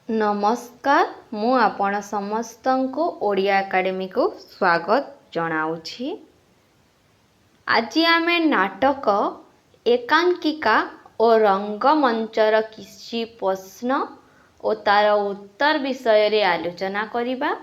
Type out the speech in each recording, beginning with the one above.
नमस्कार मु आपण समस्त को ओडिया एकेडमी को स्वागत जनाऊँगी। आज आम नाटक एकांकिका और रंगमंचर किसी प्रश्न और तार उत्तर विषय रे आलोचना करिबा।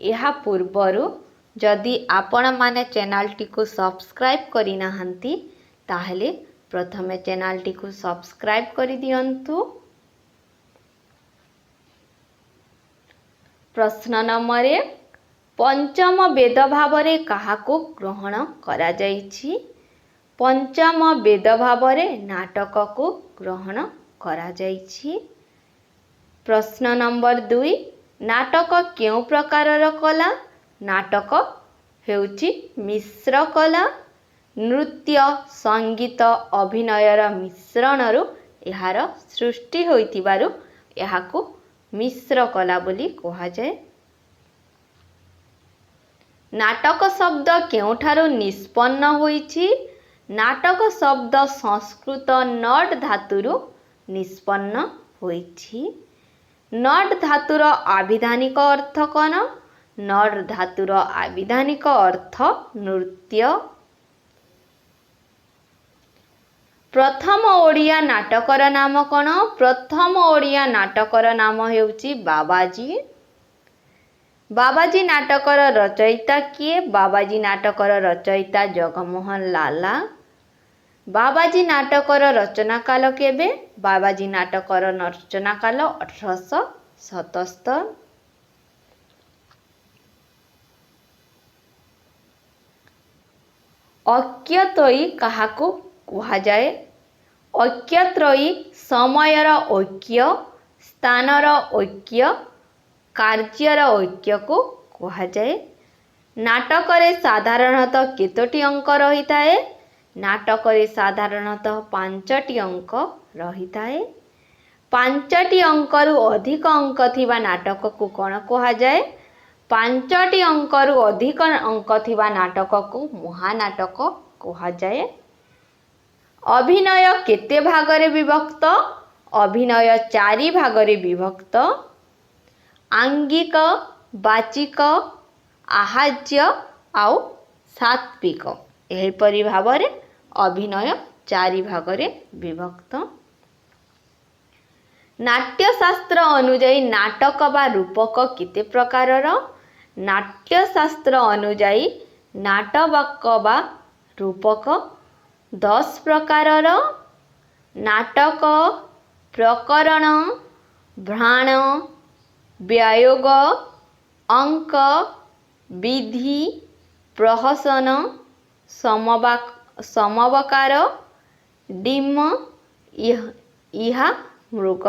यह पूर्वरु जदि आपण माने चैनल टी को सब्सक्राइब करि नाहंती ताहले प्रथमे चैनल टी को सब्सक्राइब करि दियंतु। प्रश्न नंबर 1 पंचम वेद भावरे काहाको ग्रहण करा जाइछि। पंचम वेद भावरे नाटक को ग्रहण करा जाइछि। प्रश्न नंबर 2 नाटक केउ प्रकारर कला। नाटक हेउछि मिश्र कला। नृत्य संगीत अभिनयर मिश्रणरु एहार सृष्टि होइतिबारु एहाको मिश्र कला बोली कहा जाए। नाटक शब्द केउठारु निष्पन्न होइछि। नाटक शब्द संस्कृत नट धातुरु निष्पन्न होइछि। नट धातुर आविधानिक अर्थ कौन? नट धातुर आविधानिक अर्थ नृत्य। प्रथम ओडिया नाटकर नाम कौन? प्रथम ओडिया नाटकर नाम हेउची बाबाजी। बाबाजी नाटकर रचयिता किए? बाबाजी नाटकर रचयिता जगमोहन लाला। बाबाजी नाटकर रचना काल केबे? बाबाजी नाटकर रचना काल 1877। ऐक्यत्रयी काहाको कुहा जाए? ऐक्यत्रयी समयर ऐक्य, स्थानर ऐक्य, कार्यर ऐक्य को कुहा जाए। नाटकरे साधारणतः केतोटी अंक रही थाए? नाटकरे साधारणतः 5टी अंक रही थाए। 5टी अंकरु अधिक अंक थिबा नाटक को कौन कुहा जाए? 5टी अंकरु अधिक अंक थिबा नाटक को महानाटक कुहा जाए। अभिनय केते भागरे विभक्त? अभिनय 4 भागरे विभक्त। आंगिक, बाचिक, आहाज्य आउ सात्विक एहिपरि भावरे अभिनय 4 भागरे विभक्त। नाट्यशास्त्र अनुजाई नाटक बा रूपक केते प्रकारर? नाट्यशास्त्र अनुजाई नाटक बा रूपक 10 प्रकारर। नाटक, प्रकरण, भ्राण, व्यायोग, अंक, विधि, प्रहसन, समवकार, डिम, इहा मृग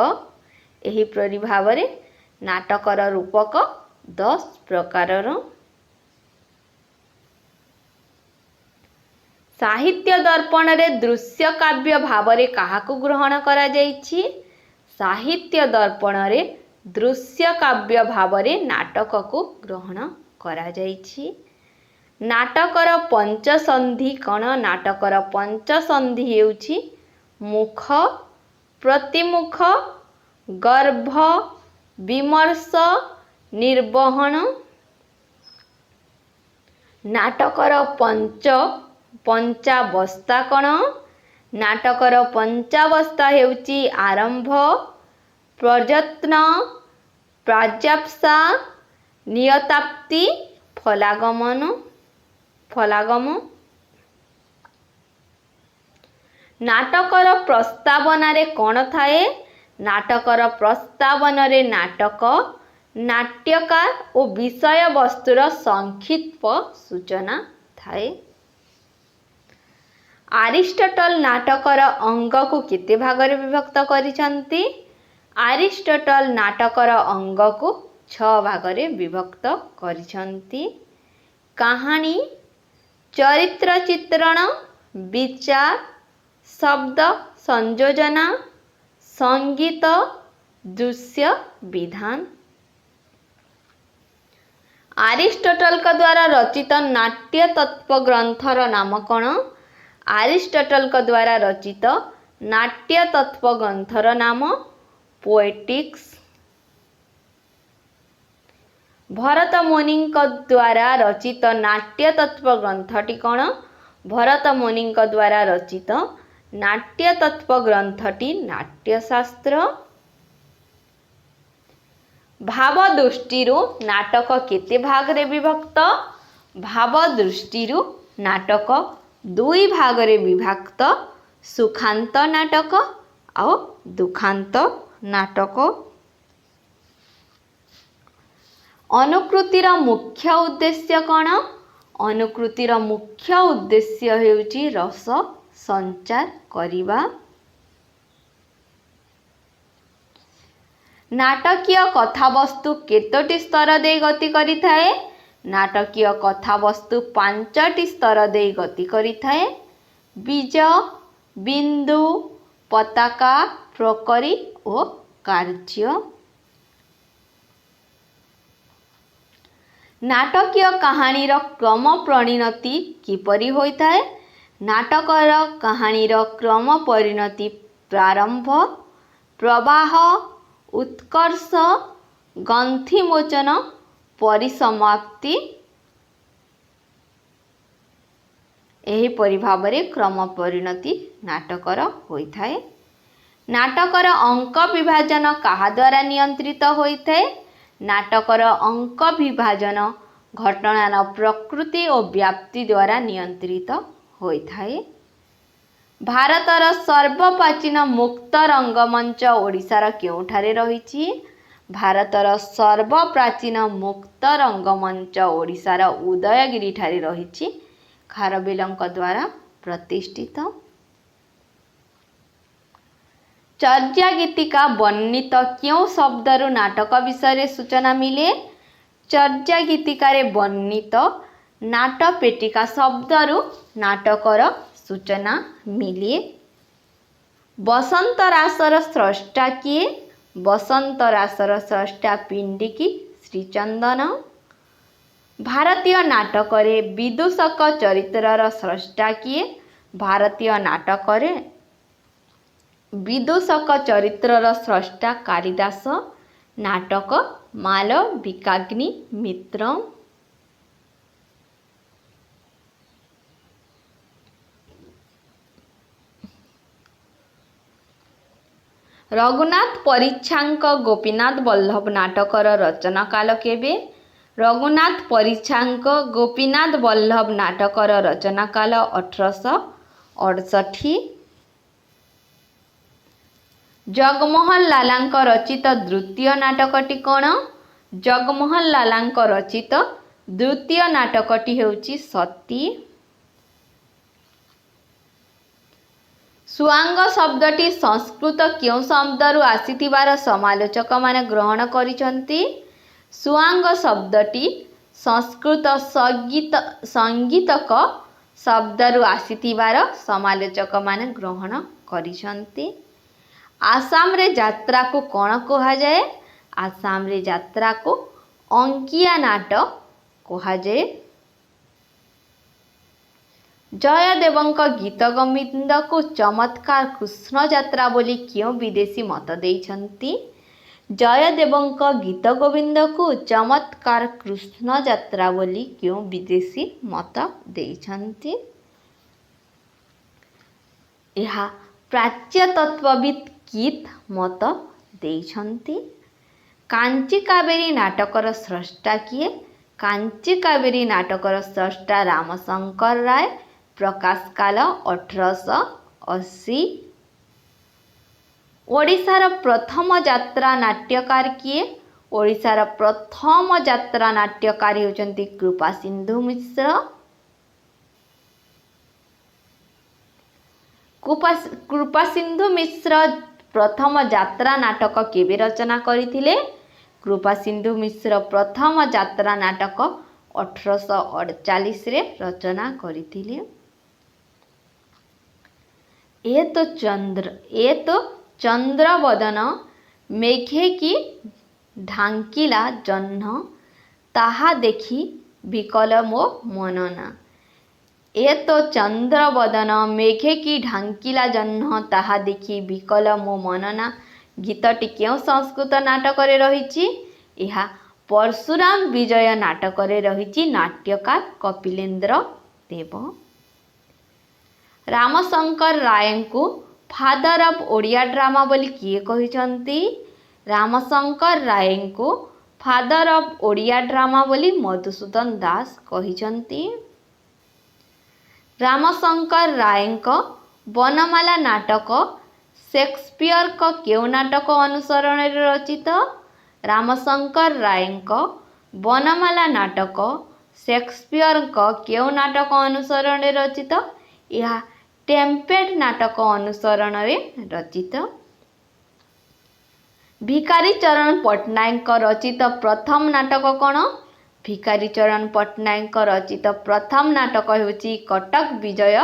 एहिपरि भावरे नाटकर रूपक 10 प्रकारर। साहित्य दर्पण रे दृश्य काव्य भावरे काहाको ग्रहण करा जाइछि? साहित्य दर्पण रे दृश्य काव्य भावरे नाटक को ग्रहण करा जाइछि। नाटकर पंचसंधि कौन? नाटकर पंचसंधि हेउछि मुख, प्रतिमुख, गर्भ, विमर्श, निर्वहन। नाटकर पंचावस्था कौन? नाटकर पंचावस्था हेउछि आरंभ, प्रयत्न, प्राज्ञाप्सा, नियताप्ति, फलागम। नाटकर प्रस्तावना रे कौन थाए? नाटकर प्रस्तावना रे नाटक, नाट्यकार और विषय वस्तुर संक्षिप्त सूचना थाए। आरिस्टोटल नाटकर अंग को केते भागरे विभक्त करिसंती? आरिस्टोटल नाटकर अंग को 6 भागरे विभक्त करिसंती। कहानी, चरित्र चित्रण, विचार, शब्द संयोजना, संगीत, दृश्य विधान। आरिस्टोटल का द्वारा रचित नाट्य तत्व ग्रंथर नाम कौन? आरिस्टोटल का द्वारा रचित नाट्य तत्व ग्रंथर नाम पोएटिक्स। भरत मुनिଙ୍କ द्वारा रचित नाट्य तत्व ग्रंथटी कौन? भरत मुनिଙ୍କ द्वारा रचित नाट्य तत्व ग्रंथटी नाट्यशास्त्र। भाव दृष्टिरु नाटक केते भागरे विभक्त? भाव दृष्टिरु नाटक दुई भागरे विभक्त, सुखांत नाटक और दुखांत नाटक। अनुकृतिर मुख्य उद्देश्य कौन? अनुकृतिर मुख्य उद्देश्य हेउची रस संचार करिबा। नाटकीय कथावस्तु केतोटी स्तर दे गति करिथाए? नाटकीय कथावस्तु 5टी स्तर दे गति करिथाए। बीज, बिंदु, पताका, प्रकरी और कार्य। नाटकीय कहानीर क्रम परिणति किपरि होइथाए? नाटकर कहानीर क्रम परिणति प्रारंभ, प्रवाह, उत्कर्ष, ग्रंथिमोचन, परिसमाप्ति एहीपरि भावरे क्रम परिणति नाटकर होइथाए। नाटकर अंक विभाजन काहा द्वारा नियंत्रित होइथाए? नाटकर अंक विभाजन घटनार प्रकृति और व्याप्ति द्वारा नियंत्रित होइथाए। भारतर सर्वप्राचीन मुक्त रंगमंच ओडिशार केउठारे रहिछि? भारतर सर्वप्राचीन मुक्त रंगमंच ओडिशार उदयगिरी ठारे रहिछि, खारबेलଙ୍କ द्वारा प्रतिष्ठित। चर्या गीतिका वर्णित क्यों शब्दरु नाटक विषय सूचना मिले? चर्या गीतिकारे वर्णित नाटपेटिका शब्दरु नाटकर सूचना मिले। बसंत रासर स्रष्टा किए? बसंत रासर स्रष्टा पिंडिकी श्रीचंदन। भारतीय नाटकरे विदूषक चरित्रर स्रष्टा किए? भारतीय नाटकरे विदूषक चरित्रर स्रष्टा कालिदास। नाटक मालविकाग्नि मित्र। रघुनाथ परिच्छांक गोपीनाथ वल्लभ नाटकर रचना काल केबे? रघुनाथ परिच्छांक गोपीनाथ वल्लभ नाटकर रचना काल 1868। जगमोहन लालांक रचित द्वितीय नाटकटी कौन? जगमोहन लालांक रचित द्वितीय नाटकटी हेउची सती। सुआंग शब्दटी संस्कृत क्यों शब्दरु आसीथिबार समालोचक माने ग्रहण करिसंती? सुआंग शब्दटी संस्कृत संगीतक शब्दरु आसीथिबार समालोचक माने ग्रहण करिसंती। आसाम रे यात्रा को कौन कहा जाए? आसाम रे यात्रा को अंकिया नाट कहा जाए। जयदेवଙ୍କ गीत गोविंद को चमत्कार कृष्ण यात्रा बोली क्यों विदेशी मत देइछंती? जयदेवଙ୍କ गीत गोविंद को चमत्कार कृष्ण यात्रा बोली क्यों विदेशी मत देइछंती? यह प्राच्य तत्वविद कित मत देइछंती? कांची कावेरी नाटकर स्रष्टा किए? कांची कावेरी नाटकर स्रष्टा रामशंकर राय। प्रकाश काल 1880। ओडिशार प्रथम यात्रा नाट्यकार किए? ओडिशार प्रथम यात्रा नाट्यकार होचंती कृपा सिंधु मिश्र। कृपा सिंधु मिश्र प्रथम यात्रा नाटक केबे रचना करथिले? कृपा सिंधु मिश्र प्रथम यात्रा नाटक 1848 रे रचना करथिले। ए तो चंद्र बदन मेघे की ढांकिला जह्न, ताहा देखी विकल मो मनना। ए तो चंद्र बदन मेघे की ढांकिला जह्न, ताहा देखी विकल मो मनना गीतटी क्यों संस्कृत नाटक रे रहिछि? यह परशुराम विजय नाटक रही नाट्यकार कपिलेन्द्र देव। रामशंकर राय को फादर ऑफ ओडिया ड्रामा बोली किए कहिसंती? रामशंकर राय को फादर ऑफ ओडिया ड्रामा बोली मधुसूदन दास कहिसंती। रामशंकर राय बनमाला नाटक शेक्सपियर को केउ नाटक अनुसरण रचित? रामशंकर राय बनमाला नाटक शेक्सपियर को केउ नाटक अनुसरण रचित? यह टेम्पेट नाटक अनुसरण रचित। भिखारी चरण पट्टनायक रचित प्रथम नाटक कौन? भिखारी चरण पट्टनायक रचित प्रथम नाटक होची कटक विजय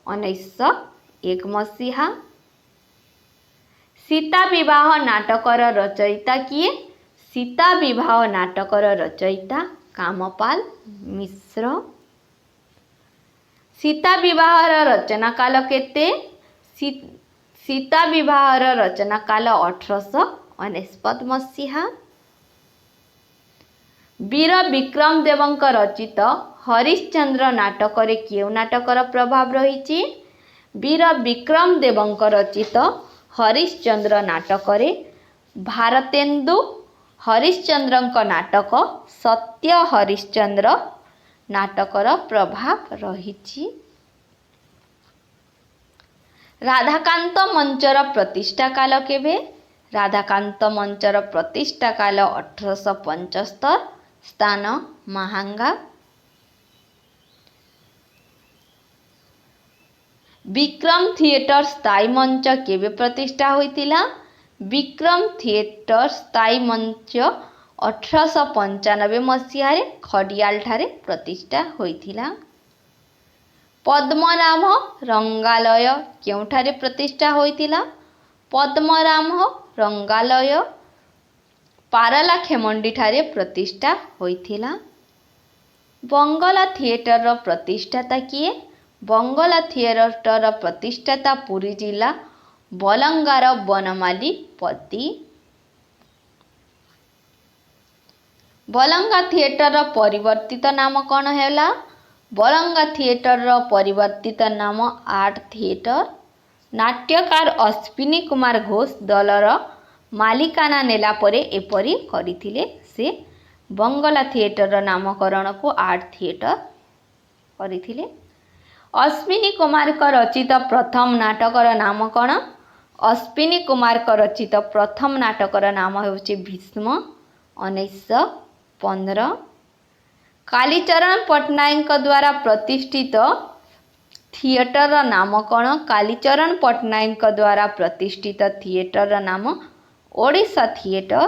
1901 मसीहा। सीता विवाह नाटकर रचयिता किए? सीता विवाह नाटकर रचयिता कामपाल मिश्र। सीता विवाहर रचना काल केते? सीता विवाहर रचना काल 1849 मसीहा। वीर विक्रम देवଙ୍କ रचित हरिश्चंद्र नाटक रे केउ नाटकर प्रभाव रही? वीर विक्रम देवଙ୍କ रचित हरिश्चंद्र नाटक रे भारतेन्दु हरिश्चंद्रଙ୍କ नाटक सत्य हरिश्चंद्र नाटकर प्रभाव रही। राधाकांत मंचर प्रतिष्ठा काल केबे? राधाकांत मंचर प्रतिष्ठा काल 1875। स्थान महांगा। विक्रम थिएटर स्थायी मंच केबे प्रतिष्ठा होइतिला? विक्रम थिएटर स्थायी मंच 1895 मसीह खडियाल ठारे प्रतिष्ठा होइतिला। पद्मनाभ रंगालय केउठारे प्रतिष्ठा होइतिला? पद्मनाभ रंगालय पारला खेमंडी ठारे प्रतिष्ठा होइतिला। बंगला थिएटर रो प्रतिष्ठाता किए? बंगला थिएटर प्रतिष्ठाता पुरी जिला बलंगार बनमाली पति। बलंगा थिएटर परिवर्तित नाम कौन हैला? बलंगा थिएटर परिवर्तित नाम आर्ट थिएटर। नाट्यकार अश्विनी कुमार घोष दलर मालिकाना नेला परे एपरी करिथिले। से बंगला थिएटर नामकरण को आर्ट थिएटर करिथिले। अश्विनी कुमार का रचित प्रथम नाटकर नाम कौन? अश्विनी कुमार का रचित प्रथम नाटकर नाम होछि भीष्म 1915। कालीचरण पट्टनायक द्वारा प्रतिष्ठित थिएटर नाम कौन? कालीचरण पट्टनायक द्वारा प्रतिष्ठित थिएटर नाम ओडिशा थिएटर।